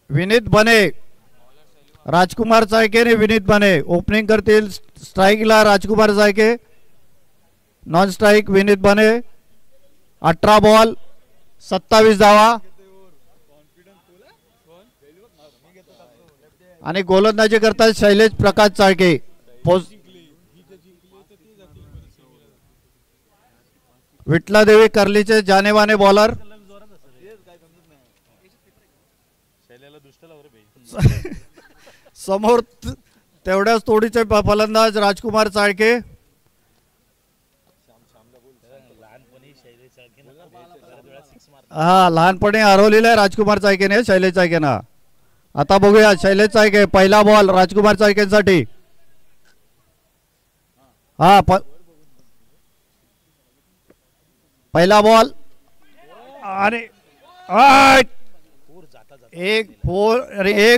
विनीत बने, राजकुमार चायके ने विनीत बने ओपनिंग करतील. स्ट्राईकला राजकुमार चायके, नॉन स्ट्राईक विनीत बने. 18 बॉल 27 धावा आणि गोलंदाजी करतात शैलेश प्रकाश चाळके. विठलादेवी कर्लीचे जानेमाने बॉलर. समोर तेवढ्याच तोडीचे फलंदाज राजकुमार चाळके. हा लहानपणी हरवलेला आहे राजकुमार चाळकेने शैलेश चाळकेना. आता बघूया शैलेश चाळके पहिला बॉल राजकुमार चाळकेसाठी. हा पहिला बॉल आणि एक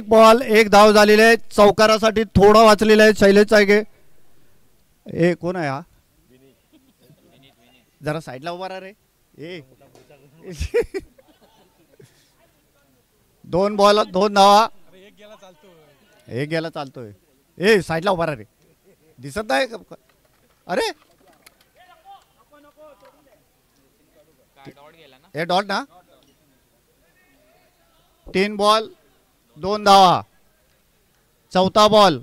बॉल एक धाव झालेले आहे. चौकारासाठी थोडा वाचलेला आहे शैलेश चाळके. ए कोण आहे हा? जरा साईडला उभा राहा रे. ए 2 बॉल 2 धावा. एक गेला चालतोय. ए साईडला उभा राहा रे. दिसत नाही अरे हे डॉट ना. 3 बॉल 2 धावा. चौथा बॉल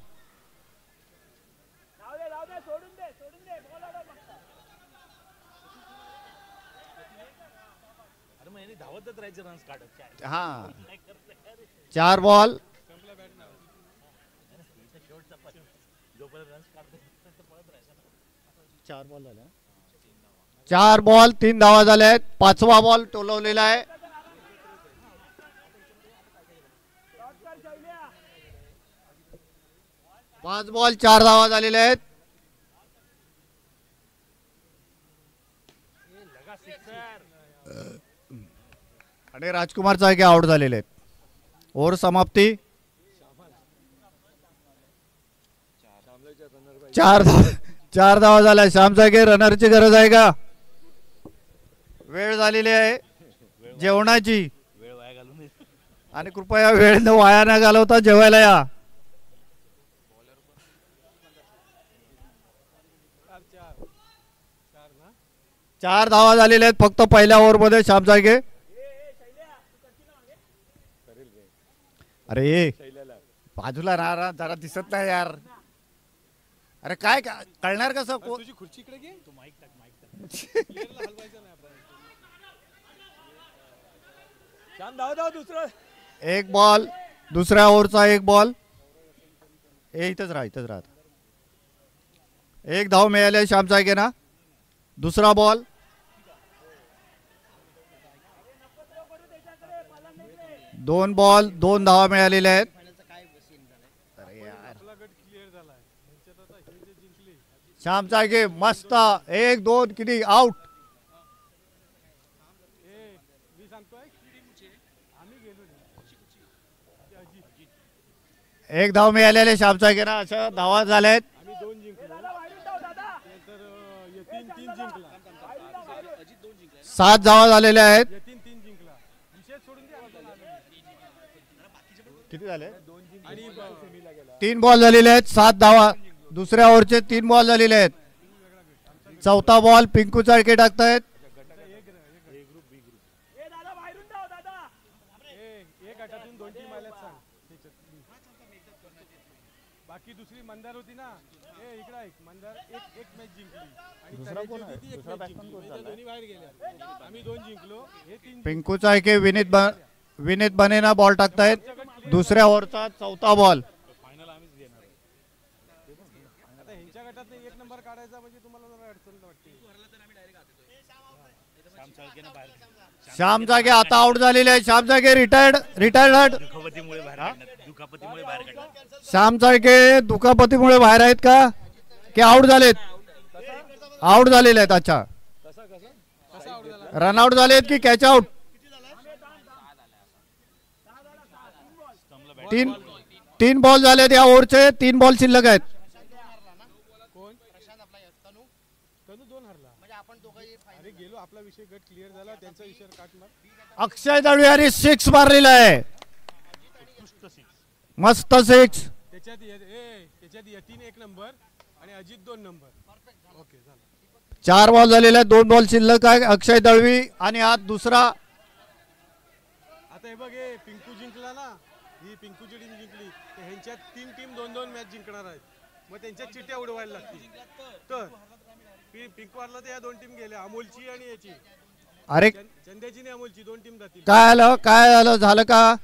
हा 4 बॉल 4 बॉल 3 धावा झाल्या आहेत. 5वा बॉल टोलवलेला आहे. पाच बॉल 4 धावा झालेले आहेत. आणि राजकुमार चाळके आउट झालेले आहेत. ओव्हर समाप्ती. 4 धावा झाल्या. श्याम चाळके रनरची गरज आहे का? वेळ झालेली आहे जेवणाची आणि कृपया वेळ न वाया न घालवता जेवायला या. 4 धावा झालेल्या आहेत फक्त पहिल्या ओव्हरमध्ये श्याम चाळके. अरे बाजूला राहा जरा दिसत नाही यार. अरे काय कळणार कसं? तुझी खुर्ची इकडे घे. तू माईक टाक. एक बॉल दुसऱ्या ओव्हरचा एक बॉल. इथंच राहा. एक धाव मिळाले श्याम चाळके ना. दुसरा बॉल. दोन बॉल 2 धावा मिळालेल्या आहेत. श्याम चाळके मस्त 1-2 किती आउट. एक धाव मिळालेले श्याम चाळके ना. अशा धावा झाल्यात. 7 धावा झालेल्या आहेत. किती झाले? 3 बॉल झालेले आहेत. 7 धावा. दुसऱ्या ओव्हरचे 3 बॉल झालेले आहेत. चौथा बॉल पिंकू चाळके टाकतायत. बाकी दुसरी मंदार होती ना. इकडे मंदार एक मॅच जिंकली. दुसरा कोण आहे? दुसरा बॅट्समन कोण झाला? दोन्ही बाहेर गेले. आम्ही 2 जिंकलो. हे 3 पिंकू चाळके विनीत बनेना बॉल टाकतायत. दुसऱ्या ओव्हरचा चौथा बॉल. फायनल आम्हीच घेणार. आता ह्यांच्या गटात 1 नंबर काढायचा म्हणजे तुम्हाला जरा अडचण वाटते. श्याम चाळके आता आउट झालेले आहे. श्याम चाळके रिटायर्ड. श्याम चाळके दुखापतीमुळे बाहेर आहेत का की आउट झालेत? आउट झालेले आहेत. अच्छा रनआउट झालेत की कॅच आउट? 3 बॉल झालेत या ओव्हरचे. 3 बॉल शिल्लक आहेत. अक्षय दळवी 6 मारलेला आहे. मस्त सिक्स. त्याच्यात यतीन 1 नंबर आणि अजित 2 नंबर. ओके झालं. 4 बॉल झालेले आहेत. 2 बॉल शिल्लक आहे. अक्षय दळवी आणि हा दुसरा. आता हे बघ, हे पिंकू जिंकला ना, ही पिंकूची टीम जिंकली, तर ह्यांच्यात 3 टीम 2-2 मॅच जिंकणार आहेत. मग त्यांच्यात चिट्ट्या उडवायला लागतील. तर पिंकू हरला तर या 2 टीम गेल्या, अमोलची आणि याची. अरे चंद्याची आणि अमोलची 2 टीम जातील. काय आलं, काय आलं, झालं का?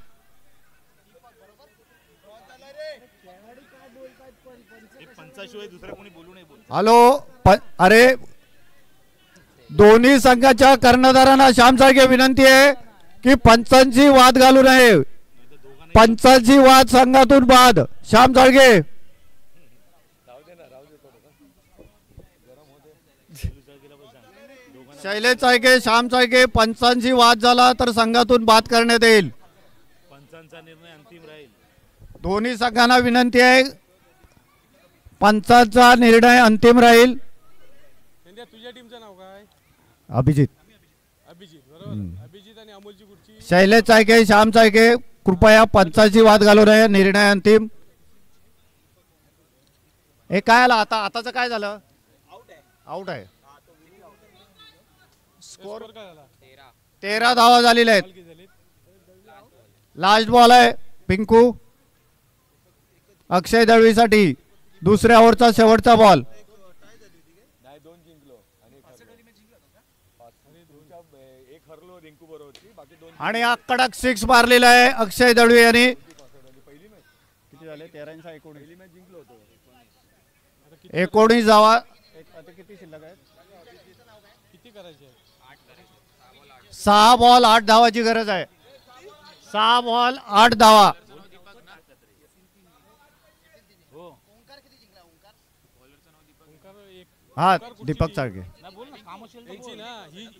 हॅलो. अरे दोन्ही संघाच्या कर्णधारांना श्याम साळके विनंती आहे की पंचांची वाद घालू नये. पंचांची वाद संघातून बाद. श्याम साळके. शैलेश चाळके, श्याम चाळके, पंचांची वाद झाला तर संघातून बाद करण्यात येईल. पंचांचा निर्णय अंतिम राहील. दोन्ही संघांना विनंती आहे, पंचांचा निर्णय अंतिम राहील. तुझ्या टीमचं नाव काय? अभिजित. अभिजित, बरोबर. अभिजित आणि अमोलची कुठची? शैलेश चाळके, श्याम चाळके, कृपया पंचांची वाद घालू नये. निर्णय अंतिम. हे काय आलं आता? आताचं काय झालं? आउट आहे. स्कोर काय झाला? 13 धावा झालेल्या आहेत. लास्ट बॉल आहे पिंकू अक्षय दळवीसाठी. दुसऱ्या ओव्हरचा शेवटचा बॉल. आणि हा कडक 6 मारलेला आहे अक्षय दळवी यांनी. किती झाले? 13 19 धावा. किती शिल्लक आहे? किती करायचे? 6 बॉल 8 धावाची गरज आहे. 6 बॉल 8 धावा. हा दीपक चाळके.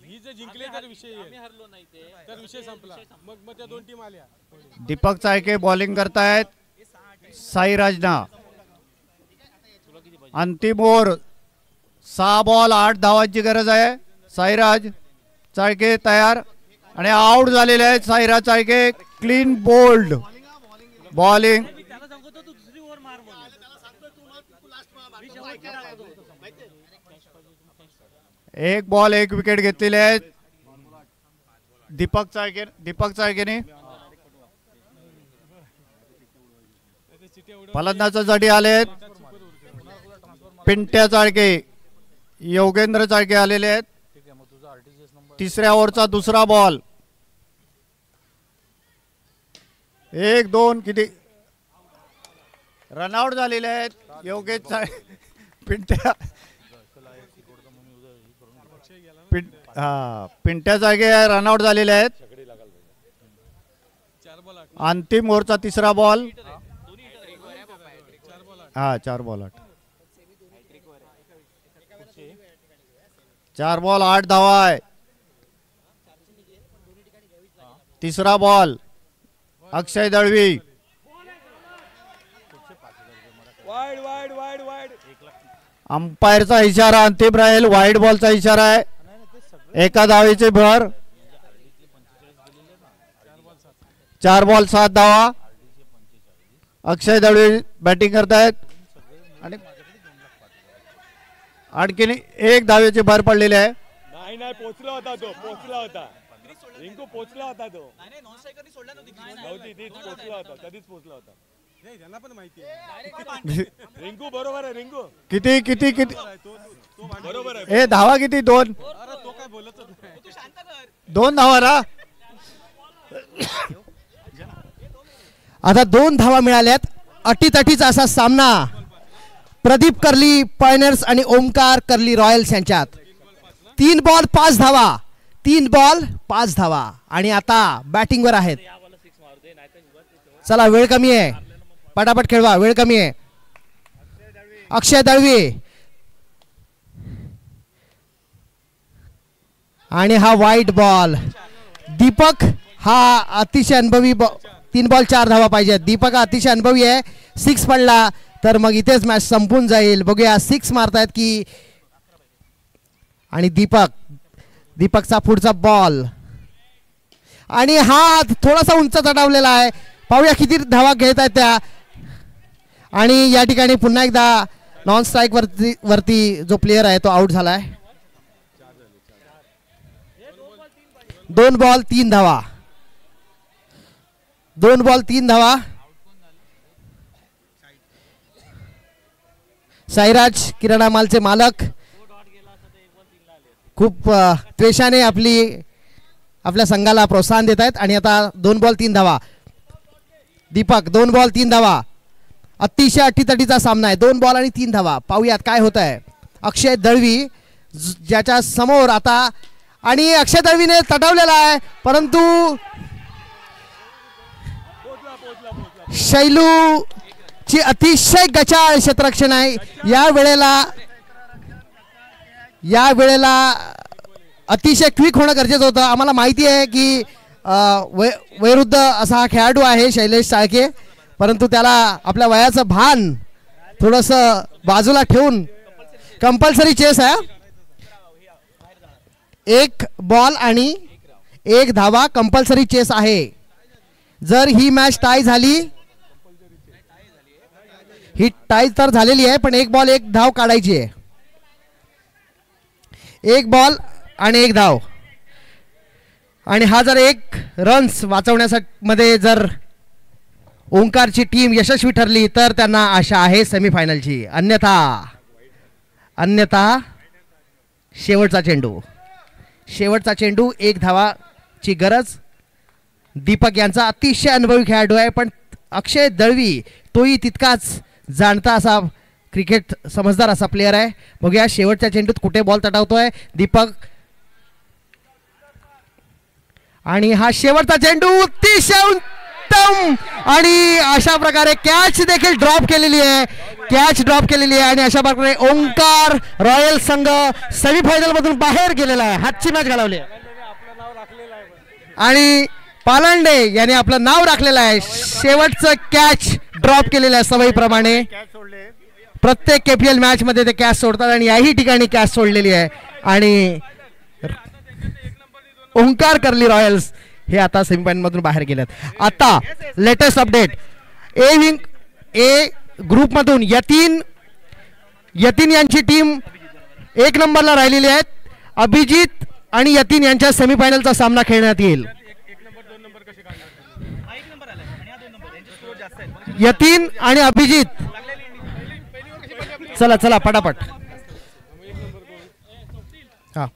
ही जर जिंकले तर विषय संपला. मग त्या 2 टीम आल्या. दीपक चाळके बॉलिंग करतायत साईराजना. अंतिम ओव्हर. 6 बॉल 8 धावांची गरज आहे. साईराज चाळके तयार आणि आउट झालेले आहेत Sairaj Chalke. Clean bowled bowling. एक बॉल 1 विकेट घेतलेले आहेत दीपक चाळकेने. फलंदाजासाठी आले आहेत पिंट्या चाळके, योगेंद्र चाळके आलेले आहेत. तिसऱ्या ओव्हरचा दुसरा बॉल. 1-2 किती रनआउट झालेले आहेत. योगेश पिंट्या पिंट्या जागे रनआउट झालेले आहेत. अंतिम ओव्हरचा तिसरा बॉल. 4 बॉल 8. 4 बॉल 8 धावा आहे. तिसरा बॉल अक्षय दळवी. अंपायरचा इशारा अंतिम राहील. वाईड बॉलचा इशारा आहे. एका धावेचे भर. 4 बॉल 7 धावा. अक्षय दळवी बॅटिंग करतायत आणि आणखीन 1 धावेची भर पडलेली आहे. नाही पोचला होता तो. रिंकू पोचला होता तो. कधीच पोचला होता. त्यांना पण माहिती आहे. रिंकू बरोबर आहे. रिंकू किती बरोबर आहे. हे धावा किती? 2. तो काय बोलतच नाही. 2 धावा ना. आता 2 धावा मिळाल्यात. अटीतटीचा असा सामना प्रदीप कर्ली पायनर्स आणि ओमकार कर्ली रॉयल्स यांच्यात. 3 बॉल 5 धावा. 3 बॉल 5 धावा आणि आता बॅटिंगवर आहेत. चला वेळ कमी आहे. पटापट खेळवा. वेळ कमी आहे. अक्षय दळवी आणि हा वाईट बॉल. दीपक हा अतिशय अनुभवी. 3 बॉल 4 धावा पाहिजे. दीपक हा अतिशय अनुभवी आहे. 6 पडला तर मग इथेच मॅच संपून जाईल. बघूया 6 मारतायत की. आणि दीपकचा पुढचा बॉल आणि हा थोडासा उंच चढवलेला आहे पाहूया किती धावा घेत आहेत त्या. आणि या ठिकाणी पुन्हा एकदा नॉन स्ट्राईक वरती जो प्लेयर आहे तो आउट झालाय. 2 बॉल 3 धावा. 2 बॉल 3 धावा. साईराज किराणा मालचे मालक खूप त्वेषाने आपल्या संघाला प्रोत्साहन देत आहेत. आणि आता 2 बॉल 3 धावा. दीपक 2 बॉल 3 धावा. अतिशय अटीतटीचा सामना आहे. 2 बॉल आणि 3 धावा. पाहूयात काय होत आहे. अक्षय दळवी ज्याच्या समोर आता आणि अक्षय दळवीने तटवलेला आहे परंतु शैलूची अतिशय गचाळ क्षेत्ररक्षण आहे. या वेळेला अतिशय क्विक होणं गरजेचं होतं. आम्हाला माहिती आहे की वयोवृद्ध असा हा खेळाडू आहे शैलेश साळके, परंतु त्याला आपल्या वयाचं भान थोडंसं बाजूला ठेवून कंपल्सरी चेस आहे. 1 बॉल आणि 1 धावा कंपल्सरी चेस आहे. जर ही मॅच टाय झाली, ही टाय तर झालेली आहे पण 1 बॉल 1 धाव काढायची आहे. 1 बॉल आणि 1 धाव. आणि हा जर 1 रन्स वाचवण्यासाठी मध्ये जर ओंकारची टीम यशस्वी ठरली तर त्यांना आशा आहे सेमीफायनलची. अन्यथा शेवटचा चेंडू 1 धावाची गरज. दीपक यांचा अतिशय अनुभवी खेळाडू आहे पण अक्षय दळवी तोही तितकाच जाणता असा क्रिकेट समजदार असा प्लेयर आहे. बघूया शेवटच्या चेंडूत कुठे बॉल तटावतोय दीपक. आणि हा शेवटचा चेंडू अतिशय उत्तम आणि अशा प्रकारे कॅच देखील ड्रॉप केलेली आहे. आणि अशा प्रकारे ओंकार रॉयल संघ सेमीफायनल मधून बाहेर गेलेला आहे. हातची मॅच घालवली आणि पालांडे याने आपलं नाव राखलेलं आहे. शेवटचं कॅच ड्रॉप केलेलं आहे. सवयीप्रमाणे प्रत्येक केपीएल मॅच मध्ये ते कॅच सोडतात आणि याही ठिकाणी कॅच सोडलेली आहे. आणि ओंकार कर्ली रॉयल्स हे आता सेमीफायनल मधून बाहेर गेलेत. आता लेटेस्ट अपडेट ए ग्रुप मधून यतीन यांची टीम 1 नंबरला राहिलेली आहेत. अभिजित आणि यतीन यांच्या सेमीफायनलचा सामना खेळण्यात येईल. यतीन आणि अभिजित चला पटापट. हा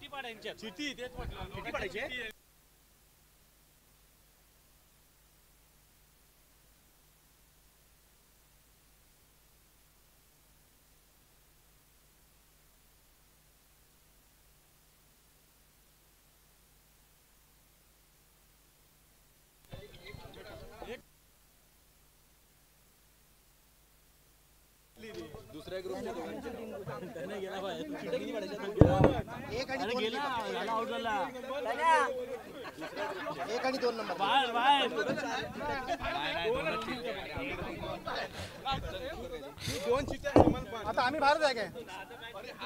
आता आम्ही बाहेर जाय काय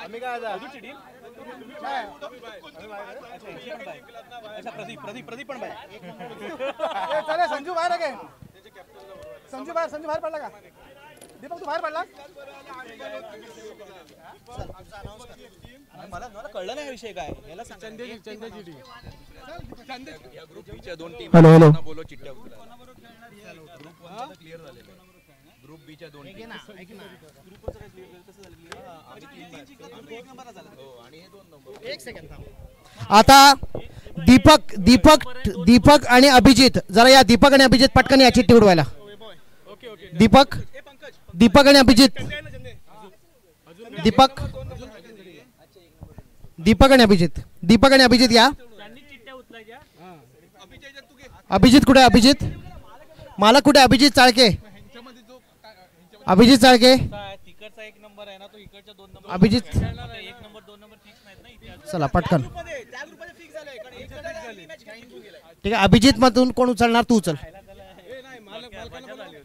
आम्ही काय प्रदीप पण बाहेर संजू बाहेर आहे काय संजू बाहेर पडला का दीपक तू बाहेर पडला मला कळलं नाही विषय काय याला हॅलो हॅलो ग्रुप बी च्या 2 टीम आता दीपक आणि अभिजित जरा या. दीपक आणि अभिजित पटकन याची टीम उडवायला. दीपक आणि अभिजित दीपक आणि अभिजित या. अभिजित कुठे? अभिजित मालक कुठे? अभिजित चाळके अभिजित चला पटकन. ठीक आहे अभिजित मधून कोण उचलणार? तू उचल.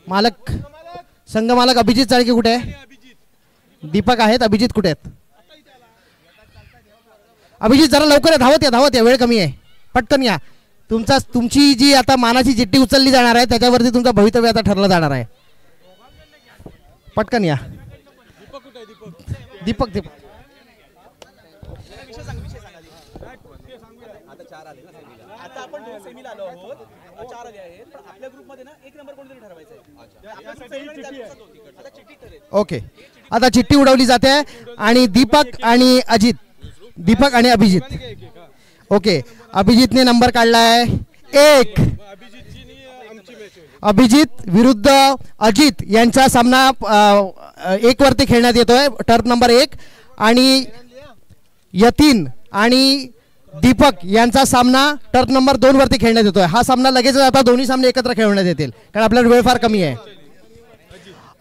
मालक संघ मालक अभिजित चाळके कुठे आहे? दीपक आहेत. अभिजित कुठे आहेत? अभिजित जरा लवकर धावत या वेळ कमी आहे. पटकन या. तुमची जी आता मानाची चिठ्ठी उचलली जाणार आहे त्याच्यावरती तुमचं भवितव्य आता ठरलं जाणार आहे. पटकन या. दीपक दीपक आता आपण दोन सेमीला आलो आहोत, 4 आले आहेत, पण आपल्या ग्रुपमध्ये ना एक नंबर कोणतरी ठरवायचा आहे. आता चिठ्ठी ठरेल. ओके. आता चिठ्ठी उडवली जाते आणि दीपक आणि अभिजित. ओके. अभिजितने नंबर काढलाय 1. अभिजित विरुद्ध अजित यांचा सामना 1 वरती खेळण्यात येतोय, टर्फ नंबर 1. आणि यतीन आणि दीपक यांचा सामना टर्फ नंबर 2 वरती खेळण्यात येतोय. हा सामना लगेच आता दोन्ही सामने एकत्र खेळवण्यात येतील कारण आपल्याला वेळ फार कमी आहे.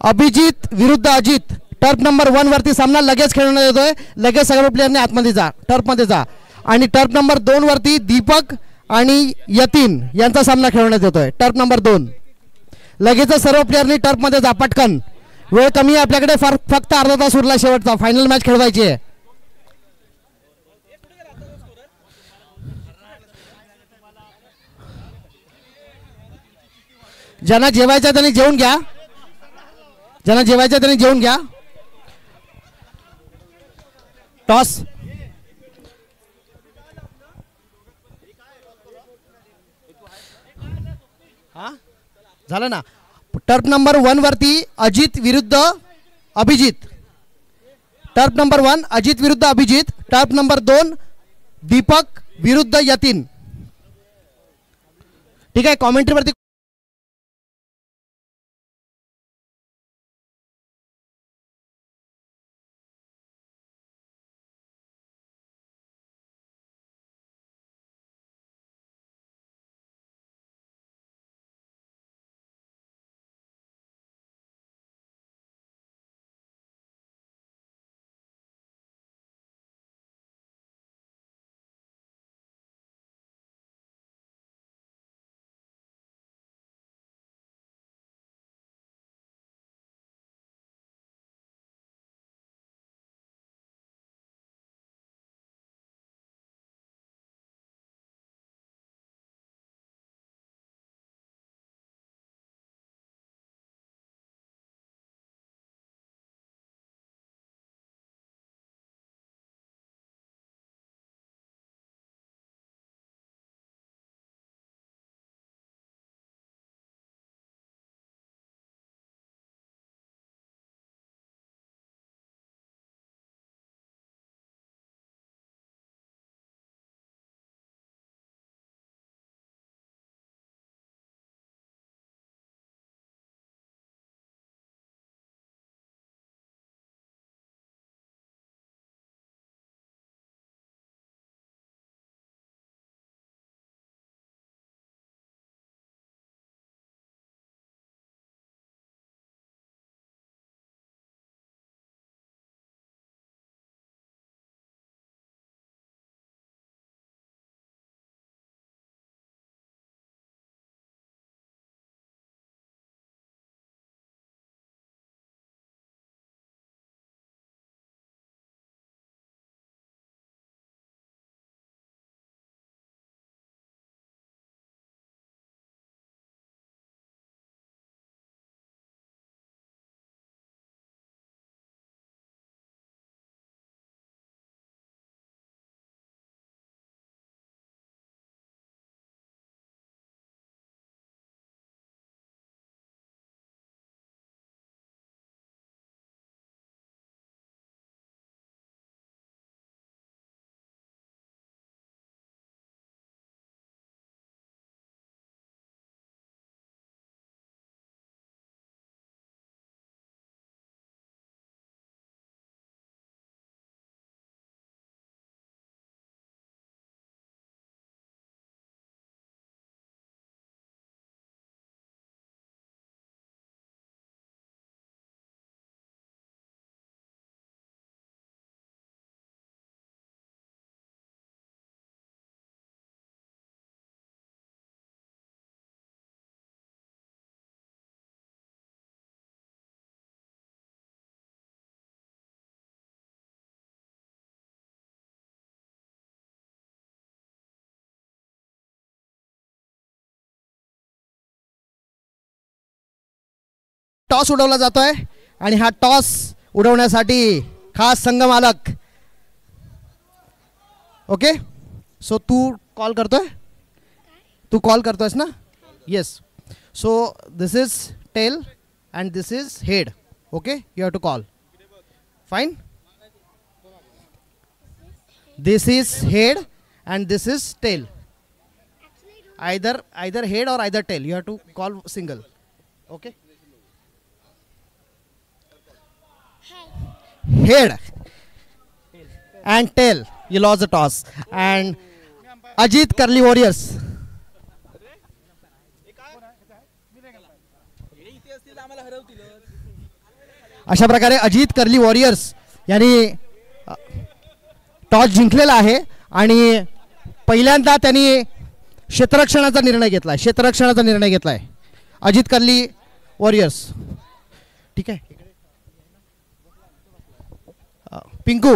अभिजित विरुद्ध अजित टर्फ नंबर 1 वरती सामना लगेच खेळवण्यात येतोय. लगेच सगळ्या प्लेयरने आतमध्ये जा, टर्फमध्ये जा. आणि टर्फ नंबर 2 वरती दीपक आणि यतीन यांचा सामना खेळवण्यात येतोय, टर्फ नंबर 2. लगेच सर्व प्लेयरनी टर्फमध्ये जा, पटकन. वेळ कमी आहे आपल्याकडे, फक्त अर्धा तास उरला शेवटचा. फायनल मॅच खेळवायची आहे. ज्यांना जेवायचं त्यांनी जेवून घ्या. टॉस झालं ना. टर्फ नंबर 1 वरती अजित विरुद्ध अभिजित. टर्फ नंबर 1 अजित विरुद्ध अभिजित. टर्फ नंबर 2 दीपक विरुद्ध यतीन. ठीक आहे. कॉमेंट्री वरती टॉस उडवला जातोय आणि हा टॉस उडवण्यासाठी खास संघ मालक. ओके, सो तू कॉल करतोयस ना? Yes. So this is tail and this is head. Okay, you have to call. Fine. This is head and this is tail. Either head or either tail. You have to call single. Okay. Head and tail. You lost the toss. And Ajit Curly Warriors. अशा प्रकारे Ajit curly warriors यांनी toss जिंकलेला आहे आणि पहिल्यांदा त्यांनी क्षेत्ररक्षणाचा निर्णय घेतलाय. Ajit curly warriors. ठीक आहे. पिंकू,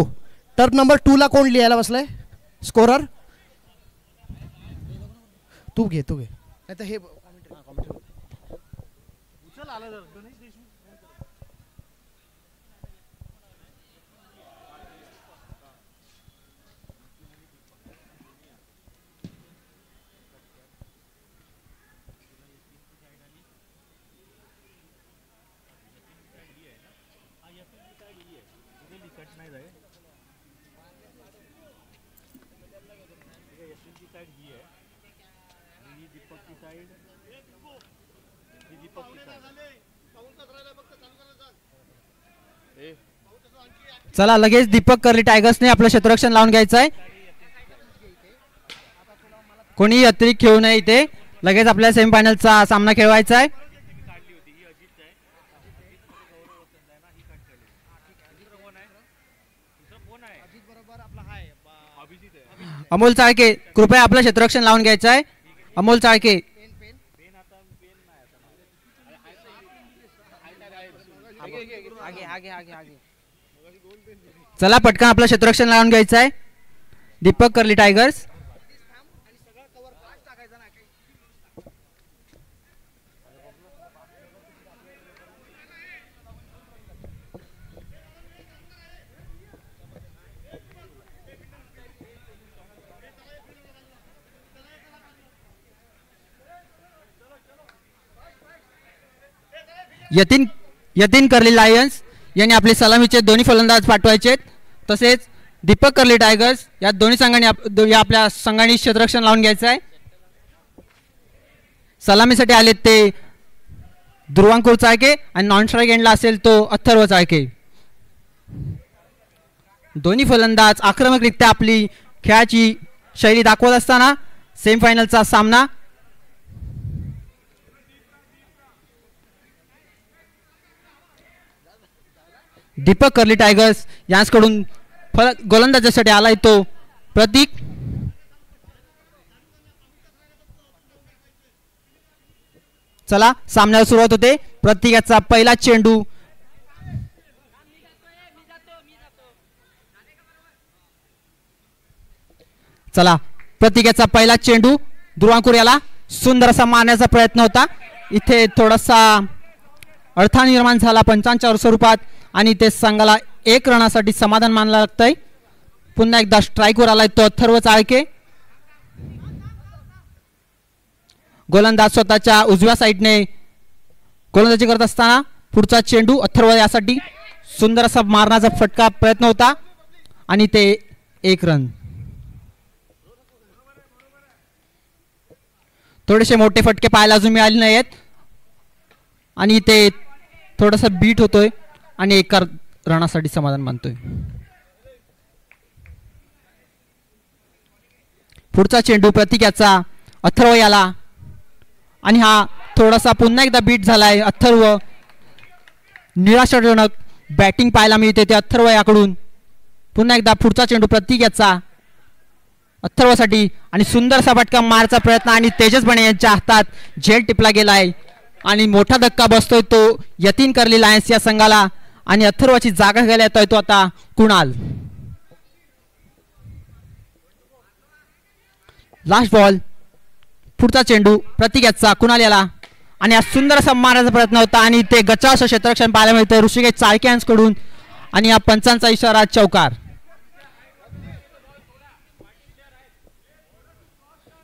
टर्फ नंबर 2 ला कोण लिहायला बसलाय? स्कोरर तू घे. नाही तर हे चला लगेच दीपक कर्ली टायगर्सने आपलं क्षेत्ररक्षण लावून घ्यायचं आहे. कोणी अतिरिक्त खेळू नये. इथे लगेच आपल्या सेमीफायनलचा सामना खेळवायचा आहे. अमोल चाळके, कृपया आपलं क्षेत्ररक्षण लावून घ्यायचं आहे. अमोल चाळके. चला पटकन आपलं क्षेत्ररक्षण लावून घ्यायचं आहे. दीपक कर्ली टायगर्स. यतीन कर्ली लायन्स यांनी आपले सलामीचे दोन्ही फलंदाज पाठवायचे. तसेच दीपक कर्ली टायगर्स या दोन्ही संघांनी आपल्या संघाने क्षेत्ररक्षण लावून घ्यायचं आहे. सलामीसाठी आले ते ध्रुवांकुर चाळके आणि नॉन स्ट्राईक एंडला असेल तो अथर्व चाळके. दोन्ही फलंदाज आक्रमकरित्या आपली खेळाची शैली दाखवत असताना सेमीफायनलचा सामना. दीपक कर्ली टायगर्स यांच्याकडून गोलंदाजासाठी आलाय तो प्रतीक. चला सामन्याला सुरुवात होते. प्रतीकाचा पहिला चेंडू. चला प्रतीकाचा पहिला चेंडू ध्रुवांकुर याला सुंदर असा मारण्याचा प्रयत्न होता. इथे थोडासा अडथळा निर्माण झाला पंचांच्या स्वरूपात आणि ते संघाला 1 रनासाठी समाधान मानला लागतंय. पुन्हा एकदा स्ट्राईकवर आलाय तो अथर्व चाळके. गोलंदाज स्वतःच्या उजव्या साईडने गोलंदाजी करत असताना पुढचा चेंडू अथर्व यासाठी सुंदर असा मारण्याचा फटका प्रयत्न होता आणि ते 1 रन. थोडेसे मोठे फटके पाहायला अजून मिळाले नाहीत आणि ते थोडासा बीट होतोय आणि 1 रनासाठी समाधान मानतोय. पुढचा चेंडू प्रतीक याचा अथर्व याला आणि हा थोडासा पुन्हा एकदा बीट झालाय. अथर्व निराशाजनक बॅटिंग पाहायला मिळते ते अथर्व याकडून. पुन्हा एकदा पुढचा चेंडू प्रतीक याचा अथर्वसाठी आणि सुंदरसा फटका मारचा प्रयत्न आणि तेजस बने यांच्या हातात झेल टिपला गेलाय आणि मोठा धक्का बसतोय तो यतीन कर्ली लायन्स या संघाला आणि अथर्वची जागा घ्यायला येतोय तो आता कुणाल. Last ball. पुढचा चेंडू प्रतीक याचा कुणाल याला आणि हा सुंदर असा मारण्याचा प्रयत्न होता आणि ते गच्चा असं क्षेत्ररक्षण पाहायला मिळतं ऋषिकेश चाळके यांच्याकडून आणि या पंचांचा इशारा चौकार.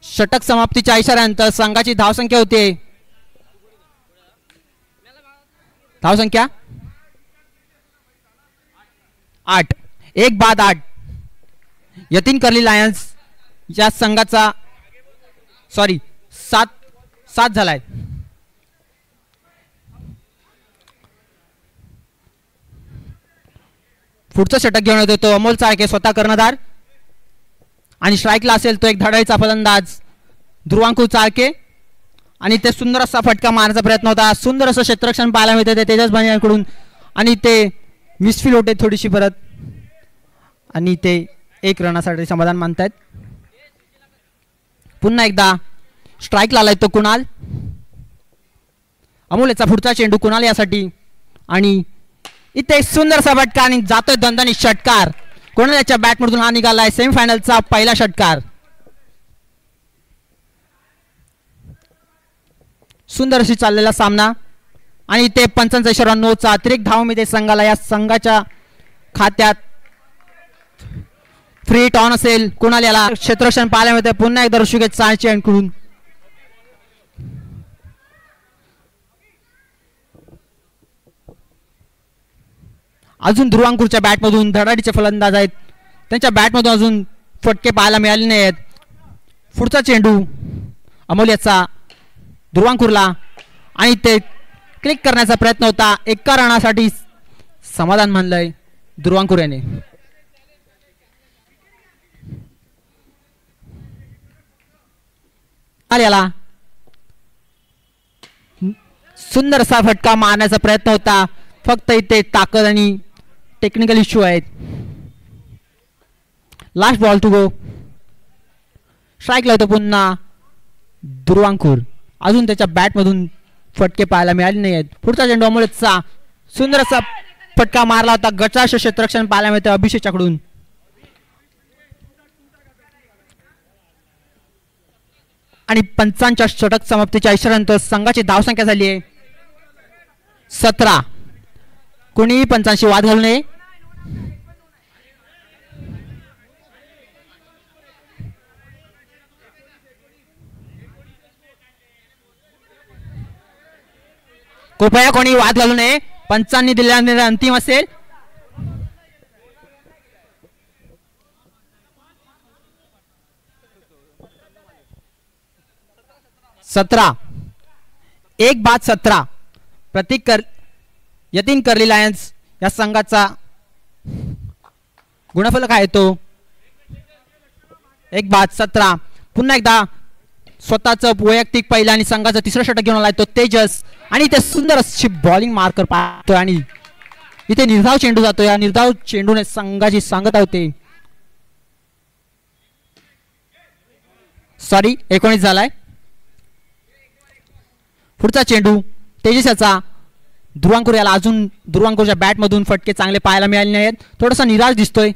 षटक समाप्तीच्या इशाऱ्यानंतर संघाची धावसंख्या होते धावसंख्या 8. 1 बाद 8. यतीन कर्ली लायन्स या संघाचा 7 झालाय. पुढचं षटक घेऊन येतो तो अमोल चाळके स्वतः कर्णधार आणि स्ट्राईकला असेल तो एक धडाईचा फलंदाज ध्रुवांकुर चाळके आणि ते सुंदर असा फटका मारण्याचा प्रयत्न होता. सुंदर असं क्षेत्ररक्षण पाहायला मिळते ते तेजस भांजाकडून आणि ते मिसफील होते थोडीशी परत आणि ते 1 रनासाठी समाधान मानतायत. पुन्हा एकदा स्ट्राईकला आलाय तो कुणाल. अमोल याचा पुढचा चेंडू कुणाल यासाठी आणि इथे सुंदर असा फटका आणि जातोय दणदणीत षटकार. कुणाल याच्या बॅटमधून हा निघालाय सेमीफायनलचा पहिला षटकार. सुंदर अशी चाललेला सामना आणि ते पंचांचा इशारा नोचा अतिरिक्त धाव मिळते संघाला. या संघाच्या खात्यात फ्री टॉन असेल कुणाल याला क्षेत्ररक्षण पाहायला मिळते पुन्हा एकदा ऋषिकेश चाळके यांकडून. अजून ध्रुवांकुरच्या बॅटमधून धडाडीचे फलंदाज आहेत त्यांच्या बॅटमधून अजून फटके पाहायला मिळाले नाही आहेत. पुढचा चेंडू अमोल याचा ध्रुवांकुरला आणि ते क्लिक करण्याचा प्रयत्न होता. 1 रनासाठी समाधान मानलंय ध्रुवांकुर याने. याला सुंदर असा फटका मारण्याचा प्रयत्न होता फक्त इथे ताकद आणि टेक्निकल इश्यू आहेत. Last ball to go. स्ट्राईकला होतो पुन्हा ध्रुवांकुर. अजून त्याच्या बॅटमधून फटके पाहायला मिळाले नाही आहेत. पुढचा चेंडू अमोलचा सुंदर असा फटका मारला होता. गचाश क्षेत्ररक्षण पाहायला मिळतं अभिषेकच्याकडून. आणि पंचांच्या षटक समाप्तीच्या इशाऱ्यानंतर संघाची धावसंख्या झाली आहे 17. कोणीही पंचांशी वाद घालू नये. कृपया कोणी वाद घालू नये. पंचांनी दिलेला निर्णय अंतिम असेल. सतरा 1 बाद 17. यतीन कर्ली लायन्स या संघाचा गुणफलक आहे तो 1 बाद 17. पुन्हा एकदा स्वतःच वैयक्तिक पहिला आणि संघाचा तिसरा षटक घेऊन आलाय तो तेजस आणि ते सुंदर अशी बॉलिंग मार्कर पाहतोय आणि इथे निर्धाव चेंडू जातो. या निर्धाव चेंडूने संघाची सांगता होते 19 झालाय. पुढचा चेंडू तेजस याचा ध्रुवांकुर याला अजून ध्रुवांकुरच्या बॅटमधून फटके चांगले पाहायला मिळाले नाहीत. थोडासा निराश दिसतोय.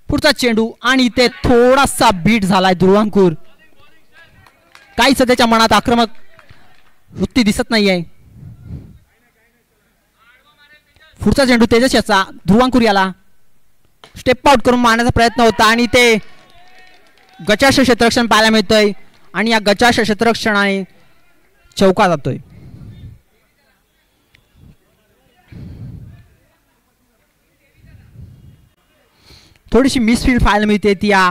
पुढचा चेंडू आणि इथे थोडासा बीट झालाय ध्रुवांकुर. काहीच त्याच्या मनात आक्रमक वृत्ती दिसत नाहीये. पुढचा चेंडू तेजस याचा ध्रुवांकुर याला स्टेप आउट करून मारण्याचा प्रयत्न होता आणि ते गचाश क्षेत्ररक्षण पाहायला मिळतंय आणि या गचाश क्षेत्ररक्षणाने चौका जातोय. थोडीशी मिसफील्ड पाहायला मिळते ती या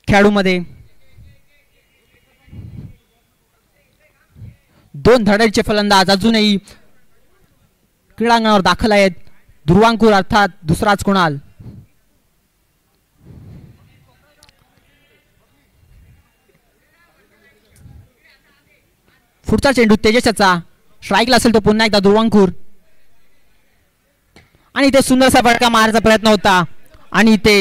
खेळाडूमध्ये. 2 धडाडीचे फलंदाज अजूनही क्रीडांगणावर दाखल आहेत. ध्रुवांकुर अर्थात दुसराच कुणाल. पुढचा चेंडू तेजसचा स्ट्राईकला असेल तो पुन्हा एकदा ध्रुवांकुर आणि ते सुंदरसा फटका मारण्याचा प्रयत्न होता आणि ते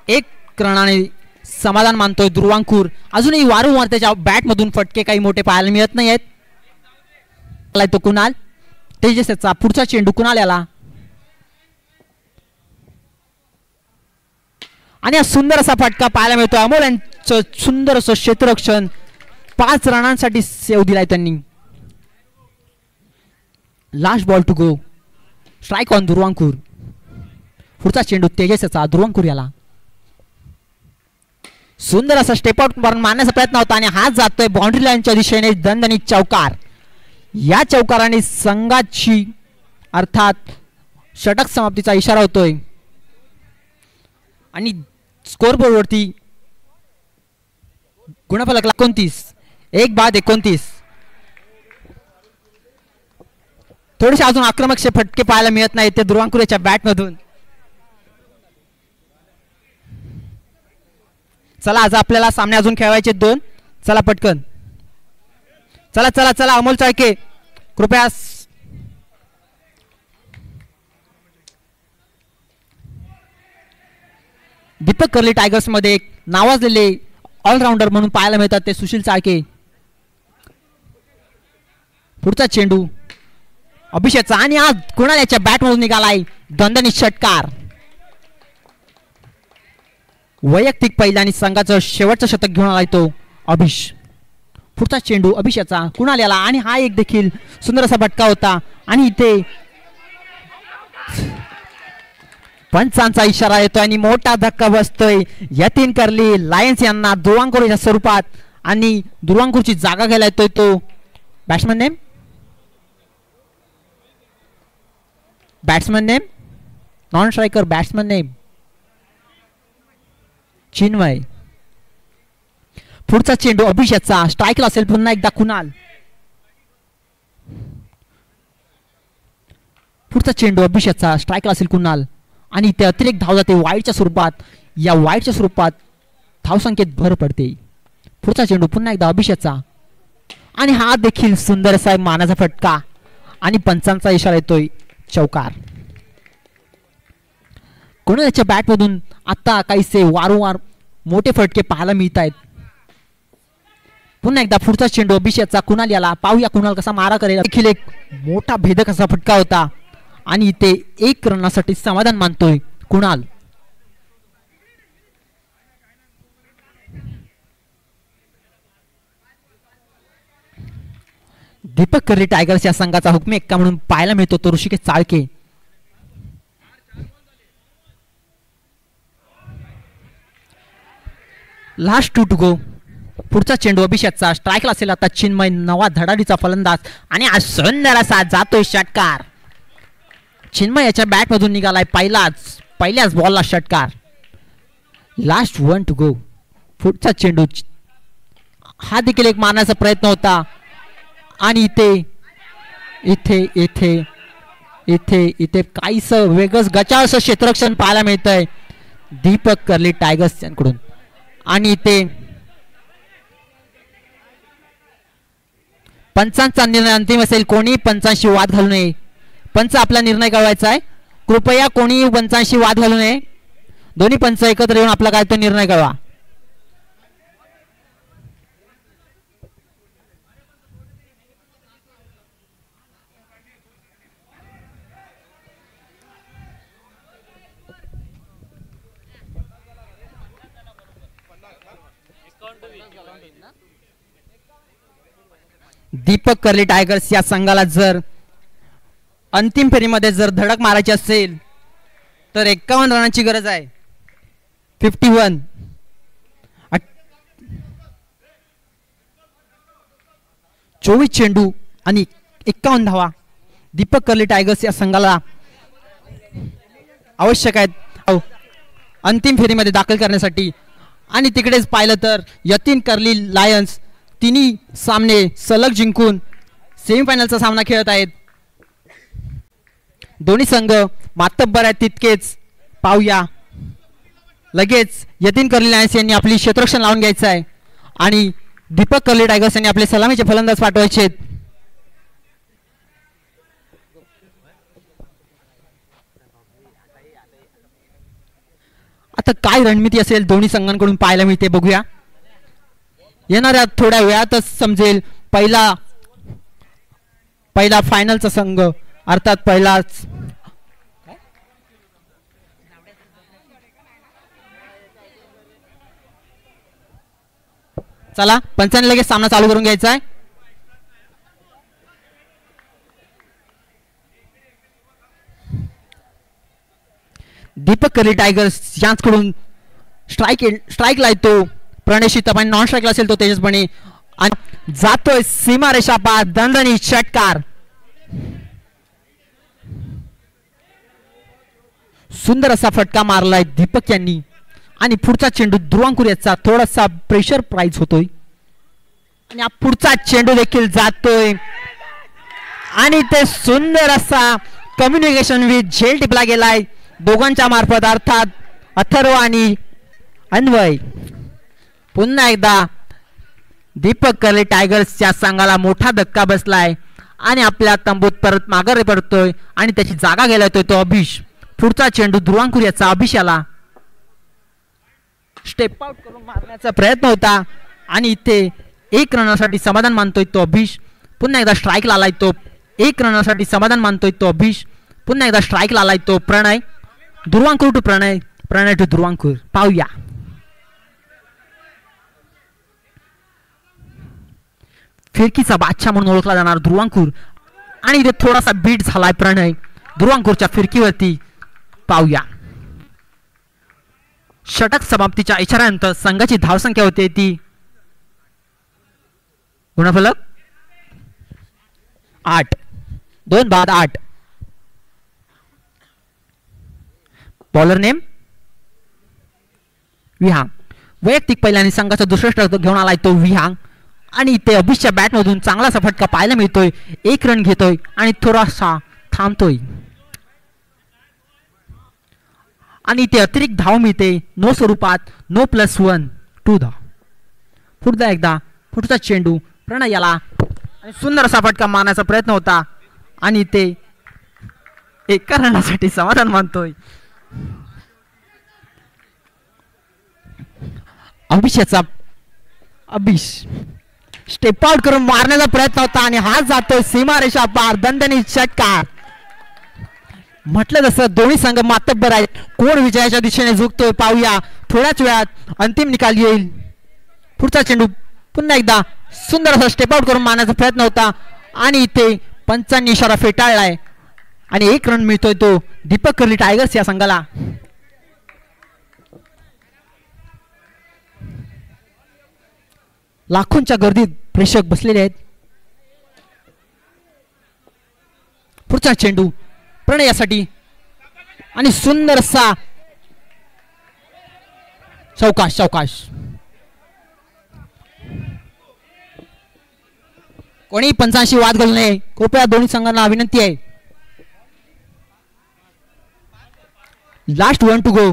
1 रनाने समाधान मानतोय ध्रुवांकुर. अजूनही वारंवार त्याच्या बॅटमधून फटके काही मोठे पाहायला मिळत नाही आहेत. तो कुणाल तेजसचा पुढचा चेंडू कुणाल याला आणि सुंदर असा फटका पाहायला मिळतो. अमोल यांचं सुंदर असं क्षेत्ररक्षण 5 रनांसाठी सेव्ह दिलाय त्यांनी. Last ball to go. Strike on Durvankur. पुढचा चेंडू तेजस याचा. दुर्वांकूर याला सुंदर असा स्टेप आउट मारण्याचा प्रयत्न होता आणि हात जातोय बाउंड्री लाईनच्या दिशेने. दणदणीत चौकार. या चौकाराने संघाची अर्थात षटक समाप्तीचा इशारा होतोय आणि स्कोर बोर्ड वरती गुणफलक 29. 1-29. थोडेसे अजून आक्रमक फटके पाहायला मिळत नाहीत ते दुर्वांकुरेच्या बॅट मधून. चला आज आपल्याला सामने अजून खेळवायचे 2. चला पटकन. चला चला चला अमोल चाळके कृपया. दीपक कर्ली टायगर्स मध्ये एक नावाजलेले ऑलराऊंडर म्हणून पाहायला मिळतात ते सुशील चाळके. पुढचा चेंडू अभिषेकचा आणि आज कुणाल याच्या बॅट मधून निघालाय दणदणीत षटकार. वैयक्तिक पहिल्या आणि संघाचं शेवटचं शतक घेऊन आलाय तो अभिष. पुढचा चेंडू अभिषेकचा कुणाल याला आणि हा एक देखील सुंदर असा फटका होता आणि इथे पंचांचा इशारा येतो आणि मोठा धक्का बसतोय यतीन कर्ली लायन्स यांना दुर्वांकुरच्या स्वरूपात आणि दुर्वांकुरची जागा घ्यायला येतोय तो batsman name non striker batsman name Chinmay. पुढचा चेंडू अभिषेकचा. स्ट्राईकला असेल पुन्हा एकदा कुणाल. पुढचा चेंडू अभिषेकचा. स्ट्राईकला असेल कुणाल आणि ते अतिरिक्त धाव जाते वाईडच्या स्वरूपात. या वाईडच्या स्वरूपात धावसंख्येत भर पडते. पुढचा चेंडू पुन्हा एकदा अभिषेकचा आणि हा देखील सुंदर असा मानाचा फटका आणि पंचांचा इशारा येतोय चौकार. कुणालच्या बॅट मधून आता काहीसे वारंवार मोठे फटके पाहायला मिळत आहेत. पुन्हा एकदा पुढचा चेंडू अभिषेकचा कुणाल याला. पाहूया कुणाल कसा मारा करेल. देखील एक मोठा भेदक असा फटका होता आणि इथे 1 रनासाठी समाधान मानतोय कुणाल. दीपक कर्ली टायगर्स या संघाचा हुकमी एक्का म्हणून पाहायला मिळतो तो Rishikesh Chalke. Last 2 to go. पुढचा चेंडू अभिषेकचा. स्ट्राईकला असेल आता चिन्मय नवा धडाडीचा फलंदाज आणि आज सुंदर असा जातोय षटकार. चिन्मय याच्या बॅट मधून निघालाय पहिल्याच बॉलला षटकार. Last 1 to go. पुढचा चेंडू हा देखील एक मारण्याचा प्रयत्न होता आणि इथे इथे इथे इथे काहीस वेगळंच गचाळ असं क्षेत्ररक्षण पाहायला मिळतंय दीपक कर्ली टायगर्स यांकडून. आणि इथे पंचांचा निर्णय अंतिम असेल. कोणी पंचांशी वाद घालू नये. पंच आपला निर्णय कळवायचा आहे. कृपया कोणी पंचांशी वाद घालू नये. दोन्ही पंच एकत्र येऊन आपला काय तो निर्णय कळवा. दीपक कर्ली टायगर्स या संघाला जर अंतिम फेरीमध्ये जर धडक मारायची असेल तर 51 रनांची गरज आहे. 51. 24 चेंडू आणि 51 धावा दीपक कर्ली टायगर्स या संघाला आवश्यक आहेत अंतिम फेरीमध्ये दाखल करण्यासाठी. आणि तिकडेच पाहिलं तर यतीन कर्ली लायन्स तिन्ही सामने सलग जिंकून सेमीफायनलचा सामना खेळत आहेत. दोन्ही संघ मातब्बर आहेत तितकेच. पाहूया लगेच यतीन कर्ली लायन्स यांनी आपली क्षेत्ररक्षण लावून घ्यायचं आहे आणि दीपक कर्ली टायगर्स यांनी आपले सलामीचे फलंदाज पाठवायचे आहेत. आता काय रणनीती असेल दोन्ही संघांकडून पाहायला मिळते बघूया. येणाऱ्या थोड्या वेळातच समजेल. पहिला फायनलचा संघ अर्थात पहिलाच चला पंचांनी लगेच सामना चालू करून घ्यायचा आहे. दीपक कर्ली टायगर्स यांच्याकडून स्ट्राईकला येतो प्रणय शितप आणि नॉन स्ट्राईकला असेल तो तेजस बने आणि जातोय सीमारेषा पार दणदणी षटकार. सुंदर असा फटका मारलाय दीपक यांनी आणि पुढचा चेंडू ध्रुवांकुर याचा थोडासा प्रेशर प्राइज होतोय आणि हा पुढचा चेंडू देखील जातोय आणि ते सुंदर असा कम्युनिकेशन विथ झेल टिपला गेलाय दोघांच्या मार्फत अर्थात अथर्व आणि अन्वय. पुन्हा एकदा दीपक कर्ली टायगर्सच्या संघाला मोठा धक्का बसलाय आणि आपल्या तंबूत परत माघारी पडतोय आणि त्याची जागा गेला तो अभिष. पुढचा चेंडू ध्रुवांकुर याचा अभिष याला स्टेप आउट करून मारण्याचा प्रयत्न होता आणि इथे एक रनासाठी समाधान मानतोय तो अभिष. पुन्हा एकदा स्ट्राईकला आलाय तो एक रनासाठी समाधान मानतोय तो अभिष. पुन्हा एकदा स्ट्राईकला आलाय तो प्रणय. Dhruvankur to Pranay, Pranay to Dhruvankur. पाहूया फिरकीचा बादशाह म्हणून ओळखला जाणार ध्रुवांकुर आणि इथे थोडासा बीट झालाय प्रणय ध्रुवांकुरच्या फिरकीवरती. पाहूया षटक समाप्तीच्या इशाऱ्यानंतर संघाची धावसंख्या होते ती गुणफलक 8. 2 बाद 8. Bowler name Vihang. वैयक्तिक पहिल्याने संघाचा दुसरा षटक घेऊन आलाय तो विहांग आणि ते अभिषच्या बॅट मधून चांगलासा फटका पाहायला मिळतोय. एक रन घेतोय आणि थोडासा थांबतोय आणि ते अतिरिक्त धाव मिळते नो स्वरूपात नो +1 2 धाव. पुढचा एकदा पुढचा चेंडू प्रणय याला आणि सुंदर असा फटका मारण्याचा प्रयत्न होता आणि ते एका रनासाठी समाधान मानतोय. अभिषेकचा अभिष स्टेप आउट करून मारण्याचा प्रयत्न होता आणि हात जातोय सीमारेषा पार दणदणी षटकार. म्हटलं जसं दोन्ही संघ मातब्बर आहेत. कोण विजयाच्या दिशेने झुकतोय पाहूया. थोड्याच वेळात अंतिम निकाल येईल. पुढचा चेंडू पुन्हा एकदा सुंदर असा स्टेप आउट करून मारण्याचा प्रयत्न होता आणि इथे पंचांनी इशारा फेटाळलाय आणि एक रन मिळतोय तो दीपक कर्ली टायगर्स या संघाला. लाखोंच्या गर्दीत प्रेक्षक बसलेले आहेत. पुढचा चेंडू प्रणय यासाठी आणि सुंदर असा चौकाश चौकाश. कोणी पंचांशी वाद घालू नये कृपया दोन्ही संघांना विनंती आहे. Last 1 to go.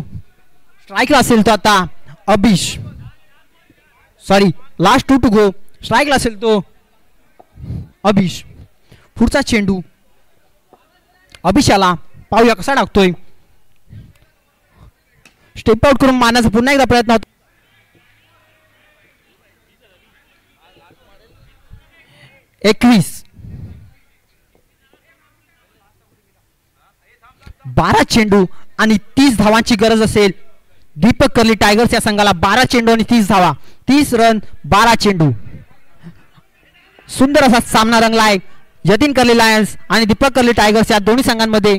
स्ट्राईकला असेल तो आता अभिष सॉरी लास्ट 2 टू गो. स्ट्राईकला असेल तो अभिष. पुढचा चेंडू अभिषाला पाहूया कसा टाकतोय. स्टेप आउट करून मारण्याचा पुन्हा एकदा प्रयत्न होता. एकवीस 12 चेंडू आणि 30 धावांची गरज असेल दीपक कर्ली टायगर्स या संघाला. 12 चेंडू आणि 30 धावा, 30 रन 12 चेंडू. सुंदर असा सामना रंगलाय यतीन कर्ली लायन्स आणि दीपक कर्ली टायगर्स या दोन्ही संघांमध्ये.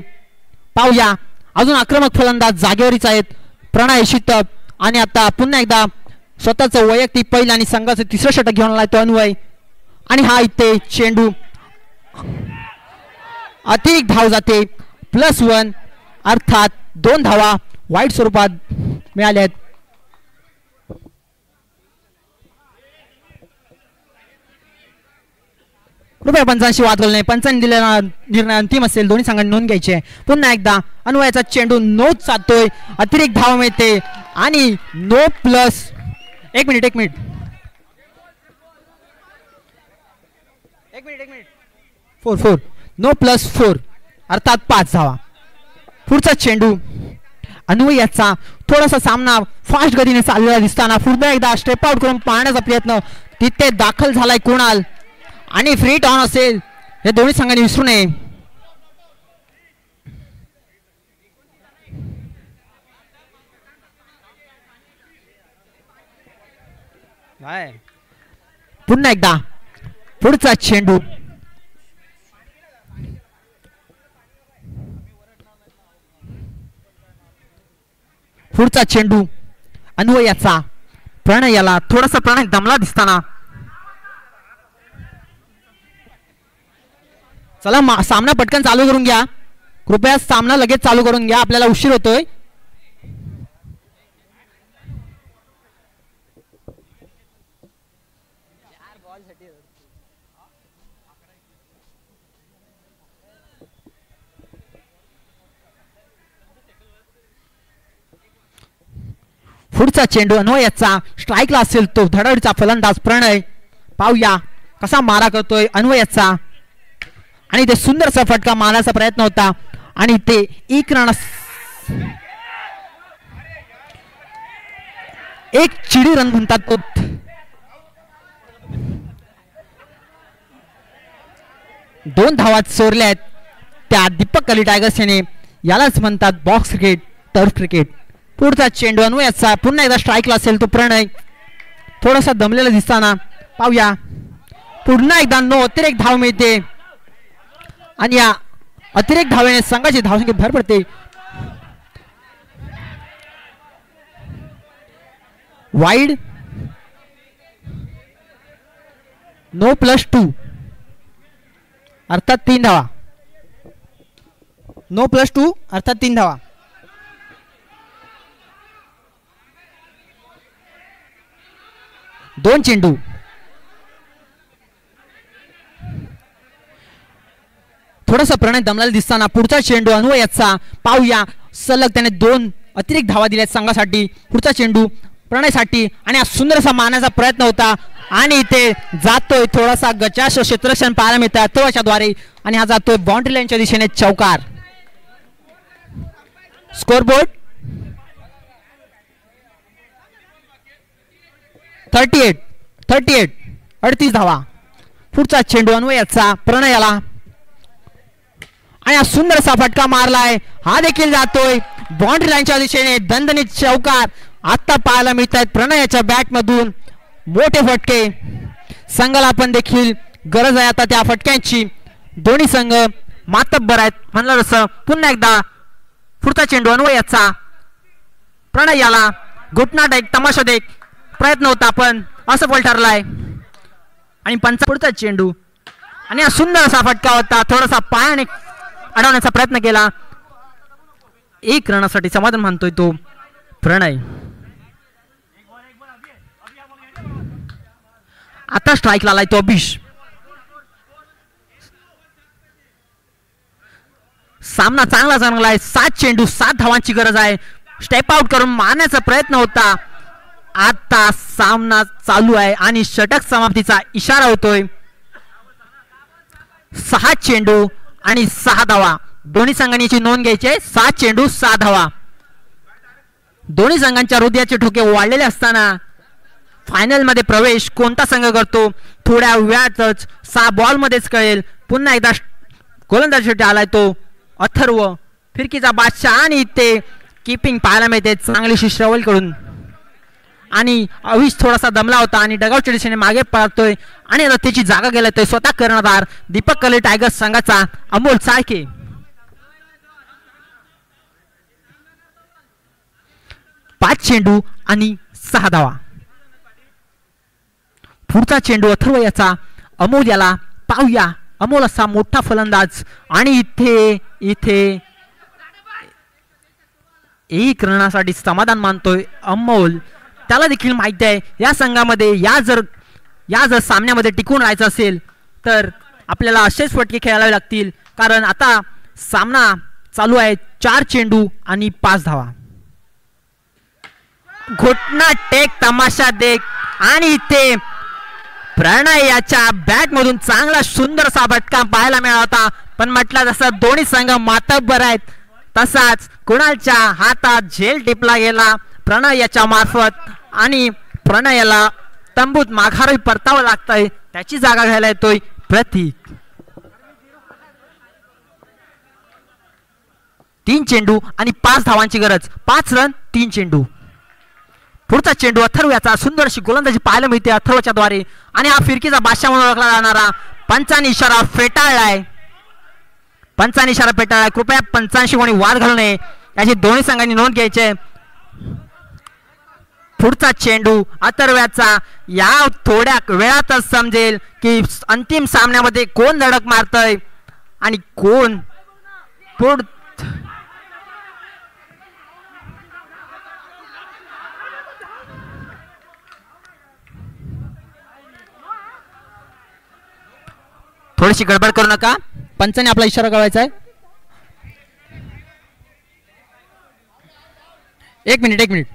पाहूया अजून आक्रमक फलंदाज जागेवरच आहेत प्रणय शितप आणि आता पुन्हा एकदा स्वतःचं वैयक्तिक पहिलं आणि संघाचं तिसरं षटक घेऊन आलाय तो अन्वय आणि हा इथे चेंडू अतिरिक्त धाव जाते +1 अर्थात 2 धावा वाईट स्वरूपात मिळाल्या आहेत. कृपया पंचांशी वाद घालू नये. पंचांनी दिलेला निर्णय अंतिम असेल. दोन्ही संघांनी नोंद घ्यायची आहे. पुन्हा एकदा अन्वयाचा चेंडू नोट साधतोय. अतिरिक्त धाव मिळते आणि नो प्लस एक मिनिट 4 नो +4 अर्थात 5 धावा. पुढचा चेंडू अन्वयाचा थोडासा सामना फास्ट गतीने चाललेला दिसताना पुन्हा एकदा स्टेप आउट करून पाहण्याचा प्रयत्न तिथे दाखल झालाय कुणाल आणि फ्री टॉन असेल हे दोन्ही संघांनी विसरू नये. पुन्हा एकदा पुढचा चेंडू अन्वयाचा प्रणयाला थोडासा प्रणय दमला दिसताना चला सामना पटकन चालू करून घ्या कृपया सामना लगेच चालू करून घ्या आपल्याला उशीर होतोय पुढचा चेंडू अन्वयाचा स्ट्राईकला असेल तो धडाडीचा फलंदाज प्रणय पाहूया कसा मारा करतोय अन्वयाचा आणि ते सुंदरसा फटका मारण्याचा प्रयत्न होता आणि ते एक चिडी रन म्हणतात तो दोन धावा चोरल्या आहेत त्या दीपक कली टायगर्स याने यालाच म्हणतात बॉक्स क्रिकेट टर्फ क्रिकेट पुढचा चेंडू अन्वयाचा पुन्हा एकदा स्ट्राईकला असेल तो प्रणय थोडासा दमलेला दिसताना पाहूया पुन्हा एकदा अतिरेक धाव मिळते आणि या अतिरेक धावेने संघाची धावसंख्या भर पडते वाईड नो +2 अर्थात 3 धावा नो +2 अर्थात 3 धावा दोन चेंडू थोडासा प्रणय दमलेला दिसताना पुढचा चेंडू अन्वयाचा पाहूया सलग त्याने 2 अतिरिक्त धावा दिल्या संघासाठी पुढचा चेंडू प्रणयसाठी आणि हा सुंदरसा मारण्याचा प्रयत्न होता आणि इथे जातोय थोडासा गचाश क्षेत्ररक्षण पाहायला मिळतं अथवाच्या द्वारे आणि हा जातोय बाउंड्री लाईनच्या दिशेने चौकार स्कोरबोर्ड 38 धावा पुढचा चेंडू अन्वयाचा प्रणयाला आणि हा सुंदरसा फटका मारलाय हा देखील जातोय बाउंड्री लाईनच्या दिशेने दणदणीत चौकार आता पाहायला मिळत आहेत प्रणयाच्या बॅट मधून मोठे फटके संघाला पण देखील गरज आहे आता त्या फटक्यांची दोन्ही संघ मातब्बर आहेत म्हणलं तसं पुन्हा एकदा पुढचा चेंडू अन्वयाचा प्रणयाला घुटनाट एक तमाशा देख प्रयत्न होता पण असफल ठरलाय आणि पुढचा चेंडू आणि हा सुंदर असा फटका होता थोडासा पायाने अडवण्याचा प्रयत्न केला 1 रनासाठी समाधान मानतोय तो प्रणय आता स्ट्राईकला आलाय तो अभिष सामना चांगला चांगलाय 7 चेंडू 7 धावांची गरज आहे स्टेप आउट करून मारण्याचा प्रयत्न होता आता सामना चालू आहे आणि षटक समाप्तीचा इशारा होतोय 6 चेंडू आणि 6 धावा दोन्ही संघांनी याची नोंद घ्यायची आहे 7 चेंडू 6 धावा दोन्ही संघांच्या हृदयाचे ठोके वाढलेले असताना फायनल मध्ये प्रवेश कोणता संघ करतो थोड्या वेळातच 6 बॉल मध्येच कळेल पुन्हा एकदा गोलंदाजीसाठी आलाय तो अथर्व फिरकीचा बादशाह आणि ते कीपिंग पाहायला मिळते चांगलीशी श्रवल कडून आणि अविश थोडासा दमला होता आणि डगआउटच्या दिशेने मागे पळतोय आणि आता त्याची जागा गेलाय स्वतः कर्णधार दीपक कले टायगर्स संघाचा अमोल चाळके 5 चेंडू आणि 6 धावा पुढचा चेंडू अथर्व याचा अमोल याला पाहूया अमोल असा मोठा फलंदाज आणि इथे 1 रनासाठी समाधान मानतोय अमोल त्याला देखील माहिती आहे या संघामध्ये या जर सामन्यामध्ये टिकून राहायचं असेल तर आपल्याला असेच फटके खेळावे लागतील कारण आता सामना चालू आहे 4 चेंडू आणि 5 धावा घोटना टेक तमाशा देख आणि इथे प्रणय याच्या बॅट मधून चांगला सुंदरसा फटका पाहायला मिळाला होता पण म्हटलं जसं दोन्ही संघ मातब्बर आहेत तसाच कुणालच्या हातात झेल टिपला गेला प्रणय याच्या मार्फत आणि प्रणयाला तंबूत माघारी परतावं लागतंय त्याची जागा घ्यायला येतोय प्रतीक 3 चेंडू आणि 5 धावांची गरज 5 रन 3 चेंडू पुढचा चेंडू अथर्व याचा सुंदर अशी गोलंदाजी पाहायला मिळते अथर्वच्या द्वारे आणि हा फिरकीचा बादशाह म्हणून ओळखला जाणारा पंचांनी इशारा फेटाळलाय. पंचांनी इशारा फेटाळलाय. कृपया पंचांशी कोणी वाद घालू नये याची दोन्ही संघांनी नोंद घ्यायची. पुढचा चेंडू अथर्व्याचा. या थोड्या वेळातच समजेल की अंतिम सामन्यामध्ये कोण धडक मारतय आणि कोण थोडीशी गडबड करू नका. पंचाने आपला इशारा कळवायचा आहे. एक मिनिट.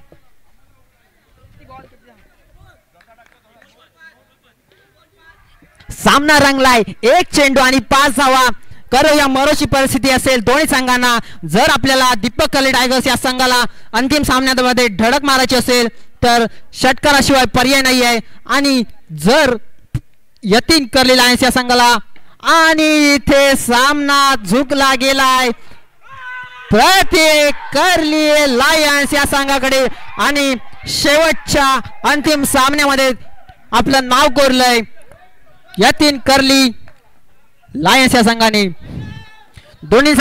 सामना रंगलाय. एक चेंडू आणि 5 धावा. करो या मरोशी परिस्थिती असेल दोन्ही संघांना. जर आपल्याला दीपक कर्ली टायगर्स या संघाला अंतिम सामन्यामध्ये धडक मारायची असेल तर षटकाराशिवाय पर्याय नाही आहे. आणि जर यतीन कर्ली लायन्स या संघाला आणि इथे सामना झुकला गेलाय प्रत्येक कर्ली लायन्स या संघाकडे आणि शेवटच्या अंतिम सामन्यामध्ये आपलं नाव कोरलंय यतीन कर्ली लायन्स या संघाने. दोन्ही